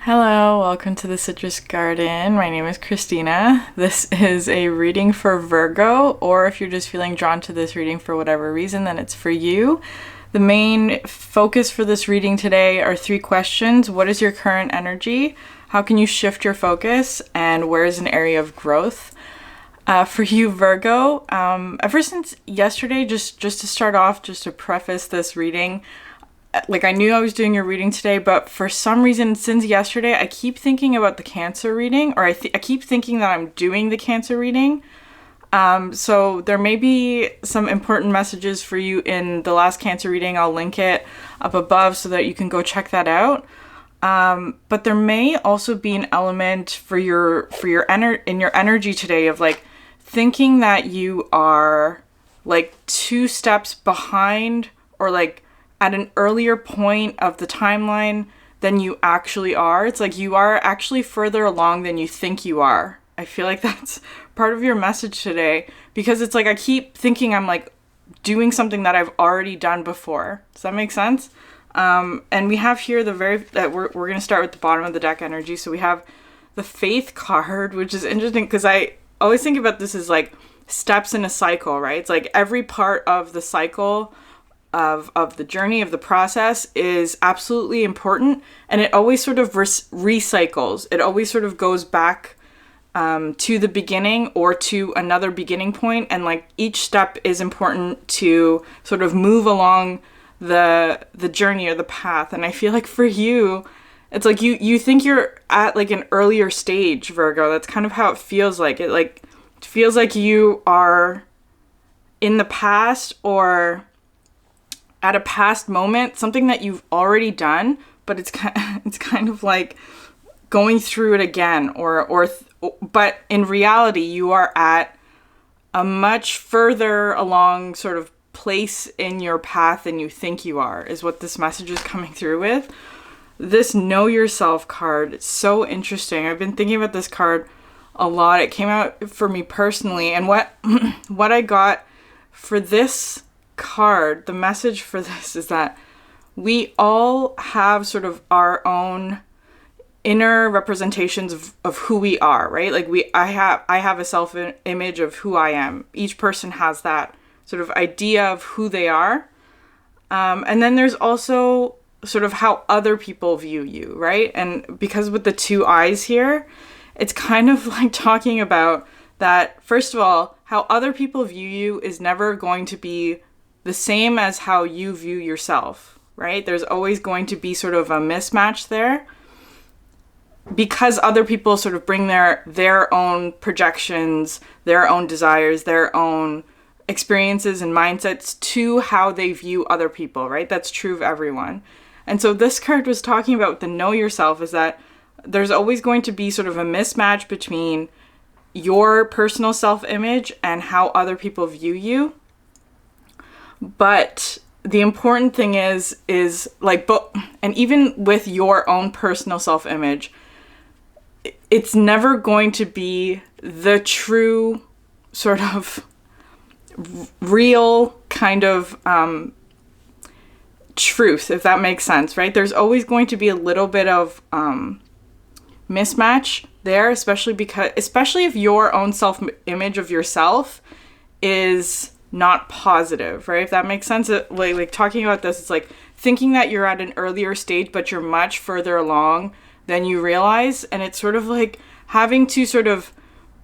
Hello, welcome to the Citrus Garden. My name is Christina. This is a reading for Virgo, or if you're just feeling drawn to this reading for whatever reason, then it's for you. The main focus for this reading today are 3 questions. What is your current energy? How can you shift your focus? And where is an area of growth? For you, Virgo, ever since yesterday, just to start off, just to preface this reading, I knew I was doing your reading today, but for some reason since yesterday, I keep thinking about the Cancer reading, or I keep thinking that I'm doing the Cancer reading. So there may be some important messages for you in the last Cancer reading. I'll link it up above so that you can go check that out. But there may also be an element for your energy today of thinking that you are 2 steps behind, or at an earlier point of the timeline than you actually are. It's like you are actually further along than you think you are. I feel like that's part of your message today, because it's I keep thinking I'm doing something that I've already done before. Does that make sense? And we have here we're going to start with the bottom of the deck energy. So we have the Faith card, which is interesting because I always think about this as steps in a cycle, right? It's every part of the cycle of the journey, of the process, is absolutely important, and it always sort of recycles. It always sort of goes back to the beginning or to another beginning point, and each step is important to sort of move along the journey or the path. And I feel like for you, it's you think you're at an earlier stage, Virgo. That's kind of how it feels like. It feels like you are in the past, or at a past moment, something that you've already done, but it's kind of like going through it again, but in reality, you are at a much further along sort of place in your path than you think you are, is what this message is coming through with. This Know Yourself card, it's so interesting. I've been thinking about this card a lot. It came out for me personally, and what I got for this card, the message for this is that we all have sort of our own inner representations of who we are, right? I have a self-image of who I am. Each person has that sort of idea of who they are. And then there's also sort of how other people view you, right? And because with the 2 eyes here, it's kind of talking about that, first of all, how other people view you is never going to be the same as how you view yourself, right? There's always going to be sort of a mismatch there, because other people sort of bring their own projections, their own desires, their own experiences and mindsets to how they view other people, right? That's true of everyone. And so this card was talking about the Know Yourself, is that there's always going to be sort of a mismatch between your personal self-image and how other people view you. But the important thing is and even with your own personal self-image, it's never going to be the true sort of real kind of truth, if that makes sense, right? There's always going to be a little bit of mismatch there, especially if your own self-image of yourself is not positive, right? If that makes sense. Talking about this, it's thinking that you're at an earlier stage, but you're much further along than you realize. And it's sort of having to sort of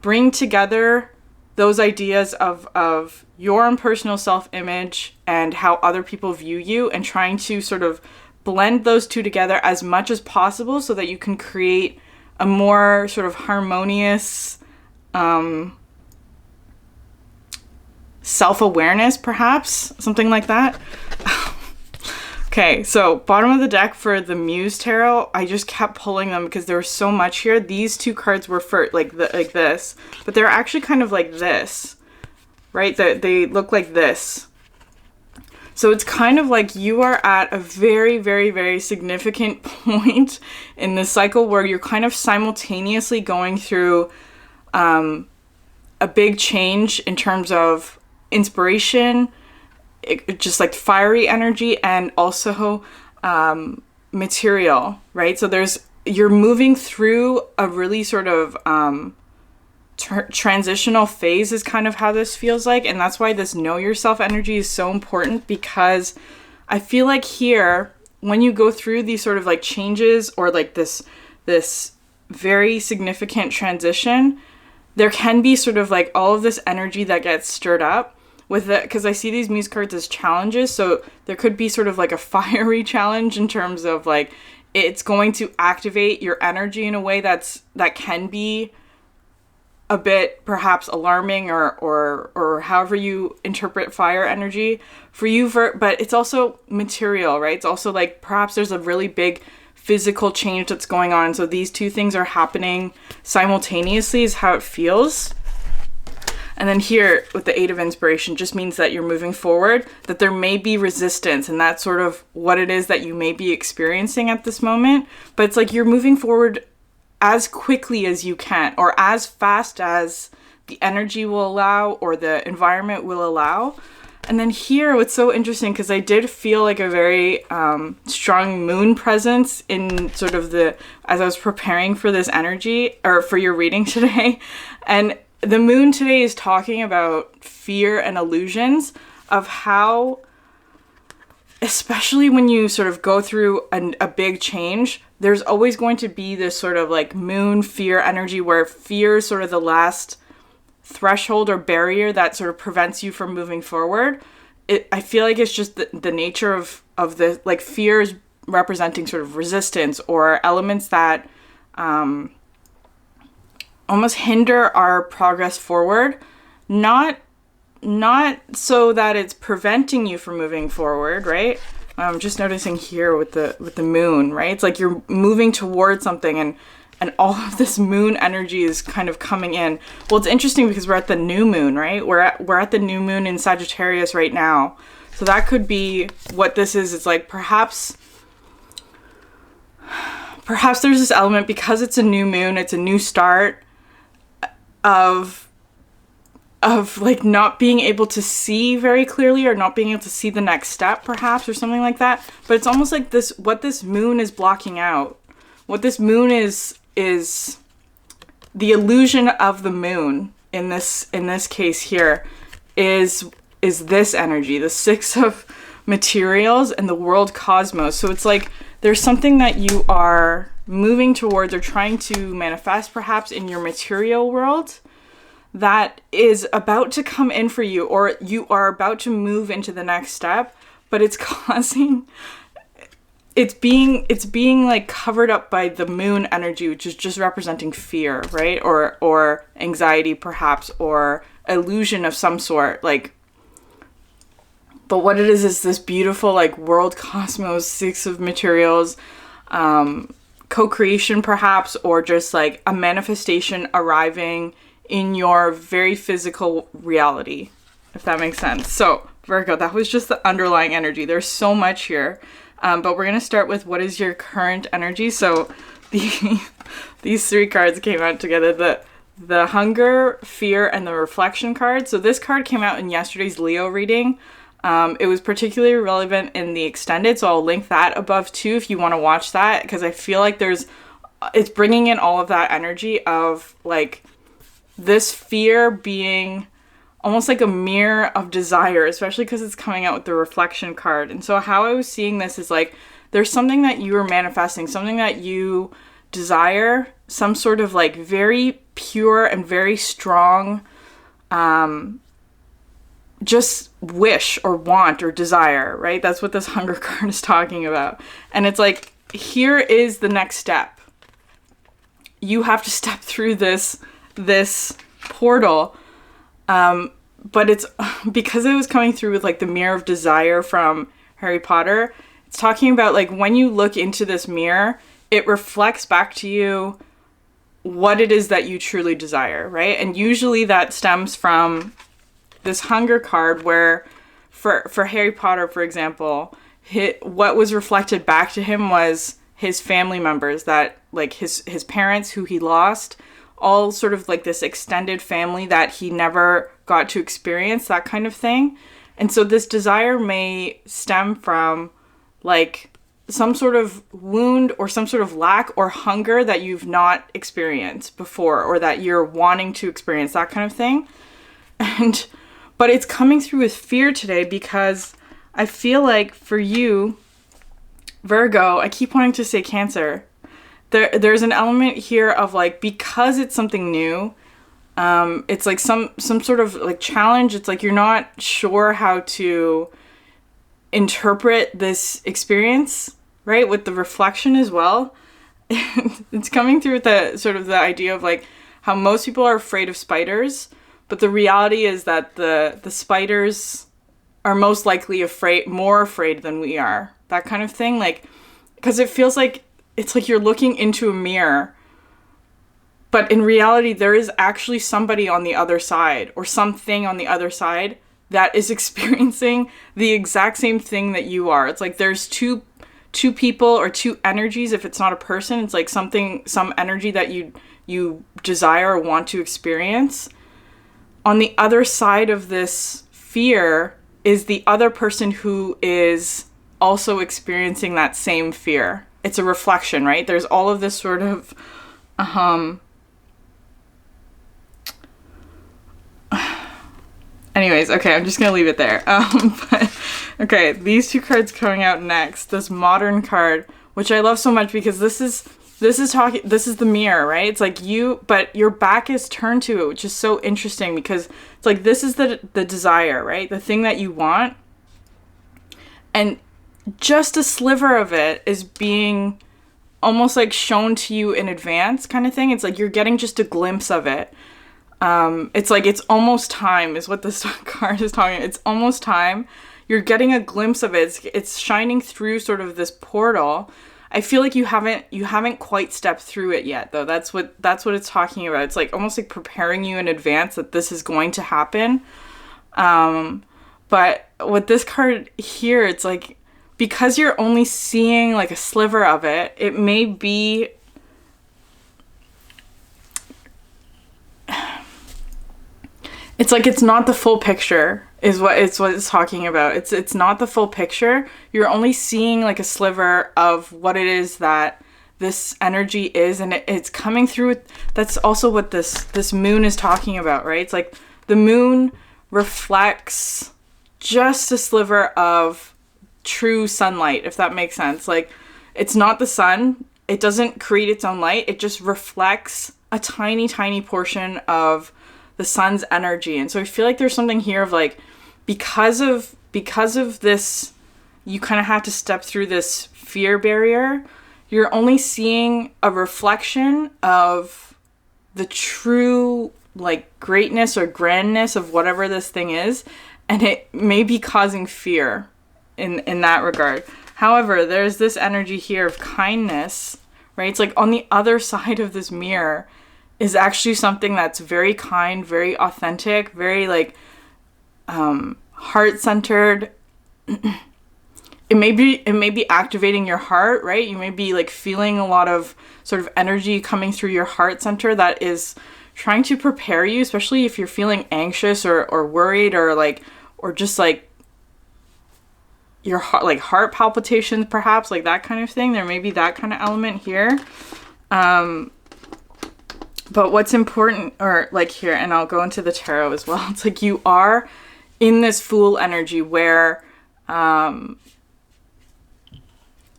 bring together those ideas of your own personal self-image and how other people view you, and trying to sort of blend those 2 together as much as possible so that you can create a more sort of harmonious self-awareness, perhaps, something like that. Okay, so bottom of the deck for the Muse tarot, I just kept pulling them because there was so much here. These 2 cards were for like this, but they're actually kind of like this, right? They look like this. So it's kind of like you are at a very, very, very significant point in this cycle where you're kind of simultaneously going through a big change in terms of inspiration, just fiery energy, and also material, right? So there's you're moving through a really sort of transitional phase is kind of how this feels like. And that's why this know yourself energy is so important, because I feel like here, when you go through these sort of like changes or like this very significant transition, there can be sort of like all of this energy that gets stirred up with it, because I see these Muse cards as challenges. So there could be sort of like a fiery challenge in terms of like, it's going to activate your energy in a way that can be a bit perhaps alarming or however you interpret fire energy for you. But it's also material, right? It's also like perhaps there's a really big physical change that's going on. So these two things are happening simultaneously is how it feels. And then here with the 8 of Inspiration just means that you're moving forward, that there may be resistance, and that's sort of what it is that you may be experiencing at this moment. But it's like you're moving forward as quickly as you can, or as fast as the energy will allow or the environment will allow. And then here, what's so interesting, because I did feel like a very strong moon presence in sort of as I was preparing for this energy, or for your reading today. And the moon today is talking about fear and illusions of how, especially when you sort of go through a big change, there's always going to be this sort of like moon fear energy where fear is sort of the last threshold or barrier that sort of prevents you from moving forward. I feel like it's just the nature of the, like, fear is representing sort of resistance or elements that almost hinder our progress forward, not so that it's preventing you from moving forward, right? I'm just noticing here with the moon, right? It's like you're moving towards something, and all of this moon energy is kind of coming in. Well, it's interesting because we're at the new moon, right? We're at the new moon in Sagittarius right now. So that could be what this is. It's like perhaps there's this element, because it's a new moon, it's a new start, of like not being able to see very clearly, or not being able to see the next step perhaps, or something like that. But it's almost like what this moon is blocking out, what this moon is the illusion of the moon in this case here is this energy, the 6 of materials and the world cosmos. So it's like there's something that you are moving towards or trying to manifest perhaps in your material world that is about to come in for you, or you are about to move into the next step, but it's being like covered up by the moon energy, which is just representing fear, right? Or anxiety perhaps, or illusion of some sort, like. But what it is this beautiful like world cosmos, 6 of materials, co-creation perhaps, or just like a manifestation arriving in your very physical reality, if that makes sense. So Virgo, that was just the underlying energy. There's so much here, but we're going to start with what is your current energy. So these 3 cards came out together, the hunger, fear, and the reflection card. So this card came out in yesterday's Leo reading. It was particularly relevant in the extended, so I'll link that above too if you want to watch that, because I feel like it's bringing in all of that energy of like this fear being almost like a mirror of desire, especially because it's coming out with the reflection card. And so how I was seeing this is like there's something that you are manifesting, something that you desire, some sort of like very pure and very strong just wish or want or desire, right? That's what this hunger card is talking about. And it's like, here is the next step. You have to step through this portal. But it's because it was coming through with like the mirror of desire from Harry Potter. It's talking about like when you look into this mirror, it reflects back to you what it is that you truly desire, right? And usually that stems from this hunger card where for Harry Potter, for example, what was reflected back to him was his family members, that like his parents who he lost, all sort of like this extended family that he never got to experience, that kind of thing. And so this desire may stem from like some sort of wound or some sort of lack or hunger that you've not experienced before, or that you're wanting to experience, that kind of thing. But it's coming through with fear today, because I feel like for you, Virgo, I keep wanting to say Cancer. There's an element here of like, because it's something new, it's like some sort of like challenge. It's like you're not sure how to interpret this experience, right? With the reflection as well. It's coming through with the sort of the idea of like how most people are afraid of spiders, but the reality is that the spiders are most likely more afraid than we are. That kind of thing. Like, because it feels like it's like you're looking into a mirror, but in reality, there is actually somebody on the other side, or something on the other side, that is experiencing the exact same thing that you are. It's like there's two people or two energies. If it's not a person, it's like some energy that you desire or want to experience. On the other side of this fear is the other person who is also experiencing that same fear. It's a reflection, right? There's all of this sort of anyways, okay, I'm just gonna leave it there. But okay, these two cards coming out next. This Modern card, which I love so much, because this is the mirror, right? It's like but your back is turned to it, which is so interesting, because it's like this is the desire, right? The thing that you want, and just a sliver of it is being almost like shown to you in advance, kind of thing. It's like you're getting just a glimpse of it. It's like it's almost time is what this card is talking about. It's almost time. You're getting a glimpse of it. It's shining through sort of this portal. I feel like you haven't quite stepped through it yet, though. That's what it's talking about. It's like almost like preparing you in advance that this is going to happen. But with this card here, it's like, because you're only seeing like a sliver of it, it may be it's like it's not the full picture is what it's talking about. It's not the full picture. You're only seeing like a sliver of what it is that this energy is, and it's coming through. That's also what this moon is talking about, right? It's like the moon reflects just a sliver of true sunlight, if that makes sense. Like, it's not the sun. It doesn't create its own light. It just reflects a tiny, tiny portion of the sun's energy. And so I feel like there's something here of like, because of this, you kind of have to step through this fear barrier. You're only seeing a reflection of the true like greatness or grandness of whatever this thing is, and it may be causing fear in that regard. However, there's this energy here of kindness, right? It's like on the other side of this mirror is actually something that's very kind, very authentic, very like heart-centered. It may be activating your heart, right? You may be like feeling a lot of sort of energy coming through your heart center that is trying to prepare you, especially if you're feeling anxious or worried, or just like your heart, like heart palpitations, perhaps, like that kind of thing. There may be that kind of element here. But what's important, or like here, and I'll go into the tarot as well. It's like you are in this Fool energy where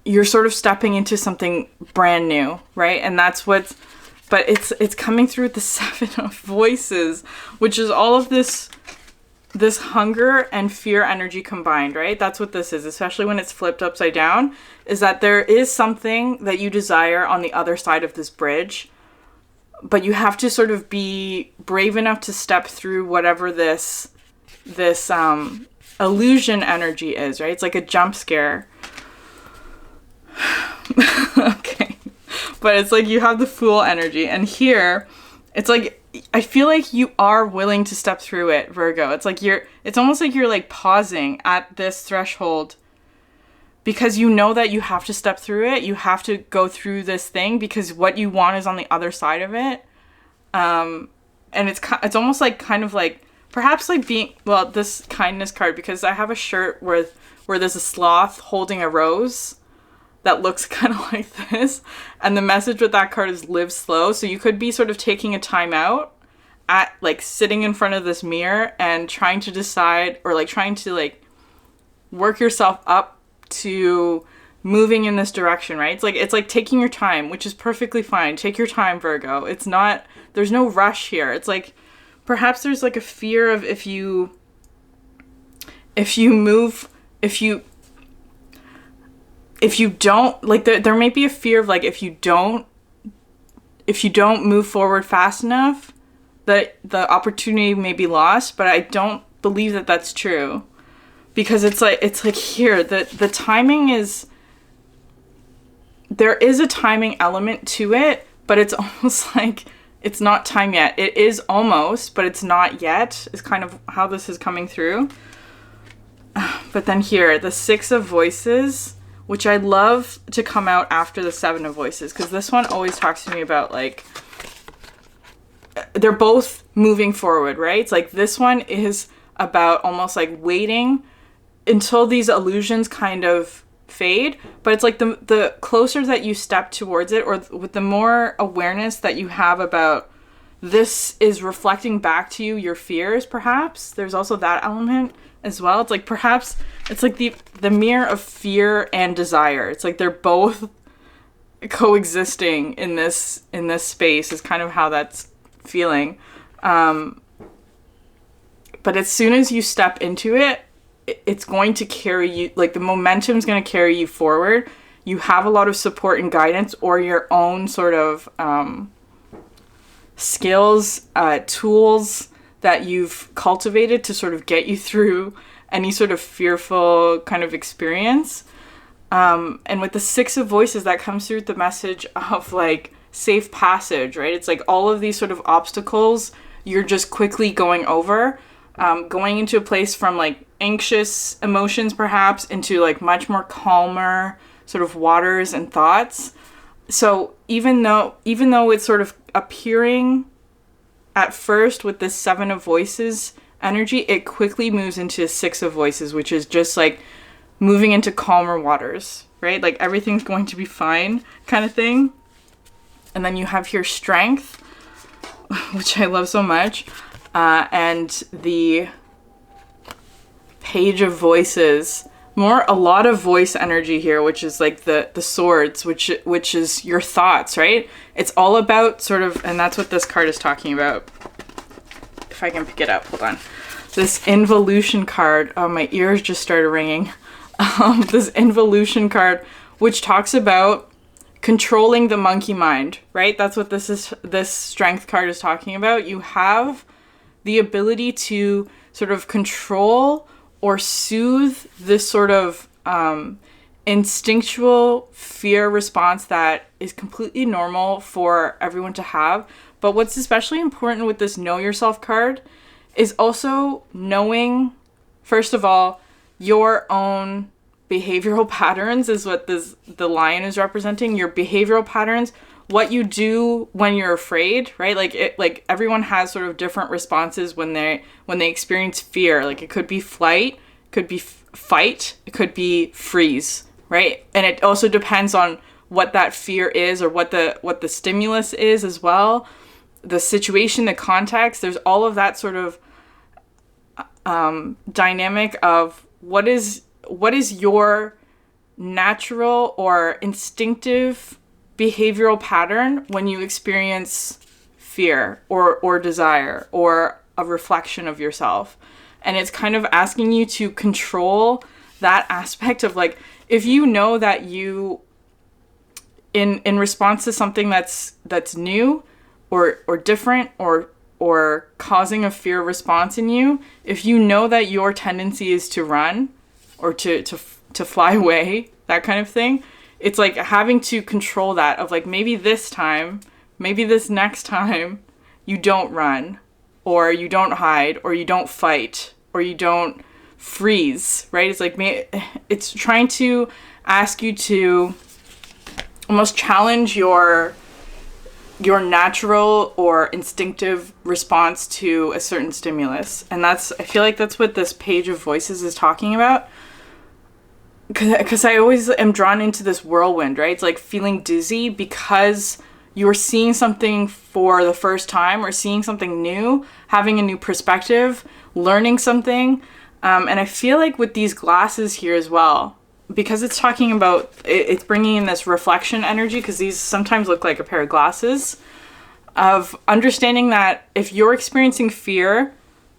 you're sort of stepping into something brand new, right? And that's but it's coming through with the Seven of Voices, which is all of this hunger and fear energy combined, right? That's what this is, especially when it's flipped upside down, is that there is something that you desire on the other side of this bridge, but you have to sort of be brave enough to step through whatever this illusion energy is, right? It's like a jump scare. Okay. But it's like you have the Fool energy, and here it's like I feel like you are willing to step through it, Virgo. It's like it's almost like you're like pausing at this threshold because you know that you have to step through it. You have to go through this thing because what you want is on the other side of it. And it's almost like kind of like perhaps like being, well, this kindness card, because I have a shirt where there's a sloth holding a rose. that looks kind of like this. And the message with that card is live slow. So you could be sort of taking a time out at like sitting in front of this mirror and trying to decide, or like trying to like work yourself up to moving in this direction, right? It's like taking your time, which is perfectly fine. Take your time, Virgo. It's not, there's no rush here. It's like perhaps there's like a fear of if you don't, like there may be a fear of like if you don't move forward fast enough, that the opportunity may be lost. But I don't believe that that's true, because it's like here the timing is, there is a timing element to it, but it's almost like it's not time yet. It is almost, but it's not yet, is kind of how this is coming through. But then here, the Six of Voices, which I love to come out after the Seven of Voices, because this one always talks to me about like, they're both moving forward, right? It's like this one is about almost like waiting until these illusions kind of fade, but it's like the closer that you step towards it, or with the more awareness that you have about this is reflecting back to you your fears, perhaps there's also that element as well. It's like perhaps it's like the mirror of fear and desire. It's like they're both coexisting in this space, is kind of how that's feeling. But as soon as you step into it, it's going to carry you, like the momentum is going to carry you forward. You have a lot of support and guidance, or your own sort of skills, tools that you've cultivated to sort of get you through any sort of fearful kind of experience. And with the Six of Voices, that comes through the message of like safe passage, right? It's like all of these sort of obstacles you're just quickly going over, going into a place from like anxious emotions perhaps into like much more calmer sort of waters and thoughts. So even though it's sort of appearing at first with this Seven of Voices energy, it quickly moves into Six of Voices, which is just like moving into calmer waters, right? Like everything's going to be fine kind of thing. And then you have here Strength, which I love so much, and the Page of Voices, a lot of voice energy here, which is like the swords, which is your thoughts, right? It's all about sort of, and that's what this card is talking about. If I can pick it up, hold on. This Involution card, oh, my ears just started ringing. This Involution card, which talks about controlling the monkey mind, right? That's what this Strength card is talking about. You have the ability to sort of control or soothe this sort of instinctual fear response that is completely normal for everyone to have. But what's especially important with this Know Yourself card is also knowing, first of all, your own behavioral patterns is what the lion is representing. Your behavioral patterns, what you do when you're afraid, right? Like everyone has sort of different responses when they experience fear. Like it could be flight, it could be fight, it could be freeze, right? And it also depends on what that fear is, or what the stimulus is as well, the situation, the context. There's all of that sort of dynamic of what is your natural or instinctive behavioral pattern when you experience fear or desire or a reflection of yourself. And it's kind of asking you to control that aspect of like, if you know that you, in response to something that's new or different or causing a fear response in you, if you know that your tendency is to run or to fly away, that kind of thing, it's like having to control that of like, maybe this next time you don't run, or you don't hide, or you don't fight, or you don't freeze, right? It's like, it's trying to ask you to almost challenge your natural or instinctive response to a certain stimulus. And I feel like that's what this Page of Voices is talking about. because I always am drawn into this whirlwind, right? It's like feeling dizzy because you're seeing something for the first time, or seeing something new, having a new perspective, learning something. And I feel like with these glasses here as well, because it's talking about, it's bringing in this reflection energy, because these sometimes look like a pair of glasses, of understanding that if you're experiencing fear,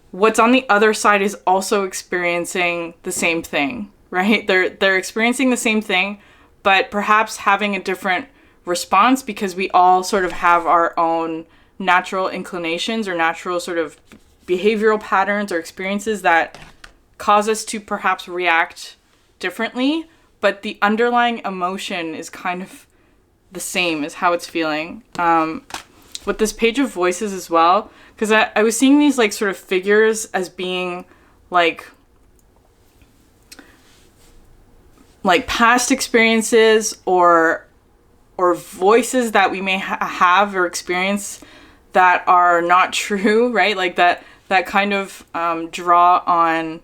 what's on the other side is also experiencing the same thing, right? They're experiencing the same thing, but perhaps having a different response, because we all sort of have our own natural inclinations or natural sort of behavioral patterns or experiences that cause us to perhaps react differently, but the underlying emotion is kind of the same as how it's feeling. With this page of voices as well, because I was seeing these like sort of figures as being like past experiences or voices that we may have or experience that are not true, right? Like that kind of draw on,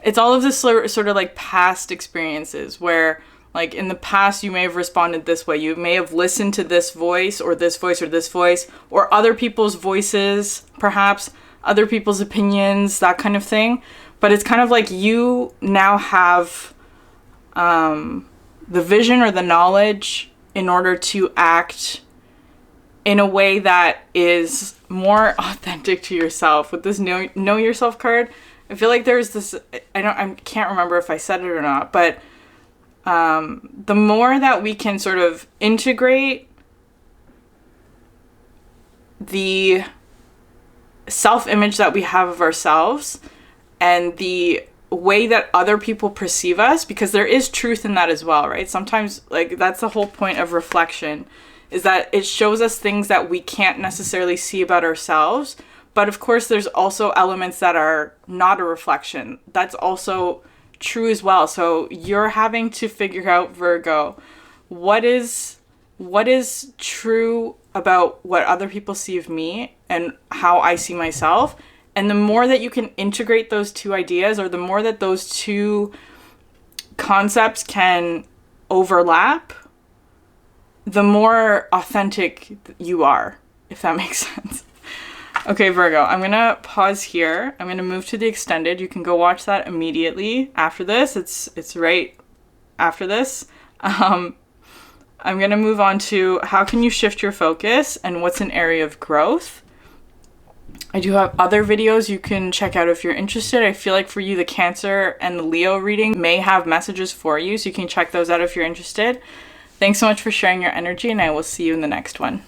it's all of this sort of like past experiences where like in the past you may have responded this way, you may have listened to this voice or this voice or this voice or other people's voices, perhaps other people's opinions, that kind of thing. But it's kind of like you now have the vision or the knowledge in order to act in a way that is more authentic to yourself. With this know yourself card, I feel like there's this, I can't remember if I said it or not, but the more that we can sort of integrate the self-image that we have of ourselves and the way that other people perceive us, because there is truth in that as well, right? Sometimes, like, that's the whole point of reflection, is that it shows us things that we can't necessarily see about ourselves. But of course, there's also elements that are not a reflection. That's also true as well. So you're having to figure out, Virgo, what is true about what other people see of me and how I see myself. And the more that you can integrate those two ideas, or the more that those two concepts can overlap, the more authentic you are, if that makes sense. Okay, Virgo, I'm going to pause here. I'm going to move to the extended. You can go watch that immediately after this. It's right after this. I'm going to move on to how can you shift your focus and what's an area of growth. I do have other videos you can check out if you're interested. I feel like for you, the Cancer and the Leo reading may have messages for you, so you can check those out if you're interested. Thanks so much for sharing your energy, and I will see you in the next one.